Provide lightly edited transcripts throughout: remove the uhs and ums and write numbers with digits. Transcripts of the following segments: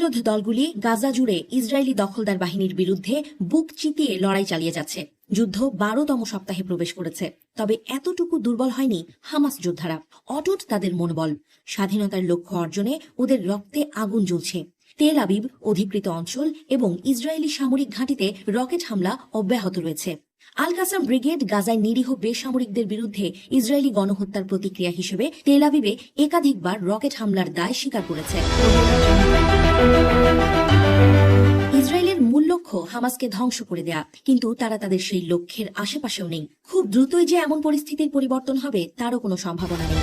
প্রতিরোধ দলগুলি গাজা জুড়ে ইসরায়েলি দখলদার বাহিনীর বিরুদ্ধে বুক চিতিয়ে লড়াই চালিয়ে যাচ্ছে। যুদ্ধ 12তম সপ্তাহে প্রবেশ করেছে, তবে এতটুকু দুর্বল হয়নি হামাস যোদ্ধারা। অটুট তাদের মনোবল। স্বাধীনতার লক্ষ্য অর্জনে ওদের রক্তে আগুন জ্বলছে। তেল আবিব অধিকৃত অঞ্চল এবং ইসরায়েলি সামরিক ঘাঁটিতে রকেট হামলা অব্যাহত রয়েছে। আল কাসাম ব্রিগেড গাজায় নিরীহ বেসামরিকদের বিরুদ্ধে ইসরায়েলি গণহত্যার প্রতিক্রিয়া হিসেবে তেল আবিবে একাধিকবার রকেট হামলার দায় স্বীকার করেছে। ইসরায়েলের মূল লক্ষ্য হামাসকে ধ্বংস করে দেয়া, কিন্তু তারা তাদের সেই লক্ষ্যের আশেপাশেও নেই। খুব দ্রুতই যে এমন পরিস্থিতির পরিবর্তন হবে তারও কোনো সম্ভাবনা নেই।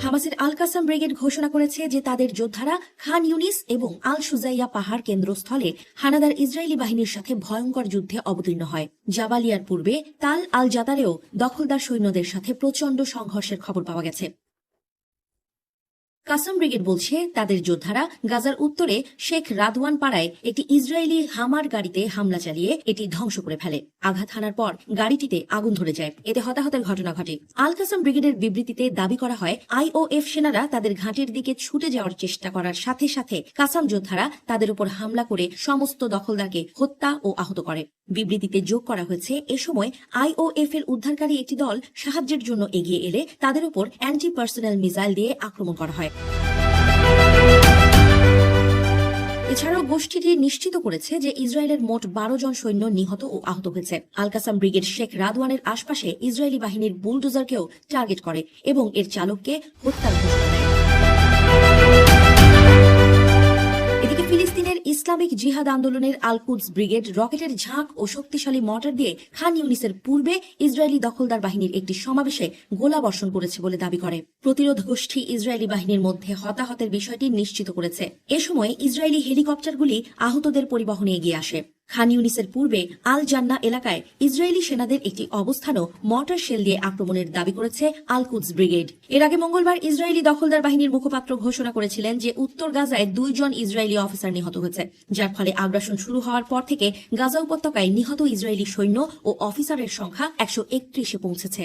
হামাসের আল কাসাম ব্রিগেড ঘোষণা করেছে যে তাদের যোদ্ধারা খান ইউনিস এবং আল সুজাইয়া পাহাড় কেন্দ্রস্থলে হানাদার ইসরায়েলি বাহিনীর সাথে ভয়ঙ্কর যুদ্ধে অবতীর্ণ হয়। জাবালিয়ার পূর্বে তাল আল জাতারেও দখলদার সৈন্যদের সাথে প্রচণ্ড সংঘর্ষের খবর পাওয়া গেছে। কাসাম ব্রিগেড বলছে তাদের যোদ্ধারা গাজার উত্তরে শেখ রাদওয়ান পাড়ায় একটি ইসরায়েলি হামার গাড়িতে হামলা চালিয়ে এটি ধ্বংস করে ফেলে। আঘাত হানার পর গাড়িটিতে আগুন ধরে যায়, এতে হতাহতের ঘটনা ঘটে। আল কাসাম ব্রিগেডের বিবৃতিতে দাবি করা হয়, আইওএফ সেনারা তাদের ঘাঁটির দিকে ছুটে যাওয়ার চেষ্টা করার সাথে সাথে কাসাম যোদ্ধারা তাদের উপর হামলা করে সমস্ত দখলদারকে হত্যা ও আহত করে। বিবৃতিতে যোগ করা হয়েছে, এ সময় আইওএফ এর উদ্ধারকারী একটি দল সাহায্যের জন্য এগিয়ে এলে তাদের উপর অ্যান্টি পার্সোনাল মিসাইল দিয়ে আক্রমণ করা হয়। এছাড়াও গোষ্ঠীটি নিশ্চিত করেছে যে ইসরায়েলের মোট 12 জন সৈন্য নিহত ও আহত হয়েছে। আল কাসাম ব্রিগেড শেখ রাদওয়ানের আশপাশে ইসরায়েলি বাহিনীর বুলডোজারকেও টার্গেট করে এবং এর চালককে হত্যার ঘোষণা দেয়। এদিকে ফিলিস্তিনের ইসলামিক জিহাদ আন্দোলনের আল কুদস ব্রিগেড রকেটের ঝাঁক ও শক্তিশালী মর্টার দিয়ে খান ইউনিসের পূর্বে ইসরায়েলি দখলদার বাহিনীর একটি সমাবেশে গোলাবর্ষণ করেছে বলে দাবি করে। প্রতিরোধ গোষ্ঠী ইসরায়েলি বাহিনীর মধ্যে হতাহতের বিষয়টি নিশ্চিত করেছে। এ সময় ইসরায়েলি হেলিকপ্টারগুলি আহতদের পরিবহনে এগিয়ে আসে। খান ইউনিসের পূর্বে আল জান্না এলাকায় ইসরায়েলি সেনাদের একটি অবস্থানও মর্টার শেল দিয়ে আক্রমণের দাবি করেছে আল কুদস ব্রিগেড। এর আগে মঙ্গলবার ইসরায়েলি দখলদার বাহিনীর মুখপাত্র ঘোষণা করেছিলেন যে উত্তর গাজায় 2 জন ইসরায়েলি অফিসার নিহত হয়েছে, যার ফলে আগ্রাসন শুরু হওয়ার পর থেকে গাজা উপত্যকায় নিহত ইসরায়েলি সৈন্য ও অফিসারের সংখ্যা 131-এ পৌঁছেছে।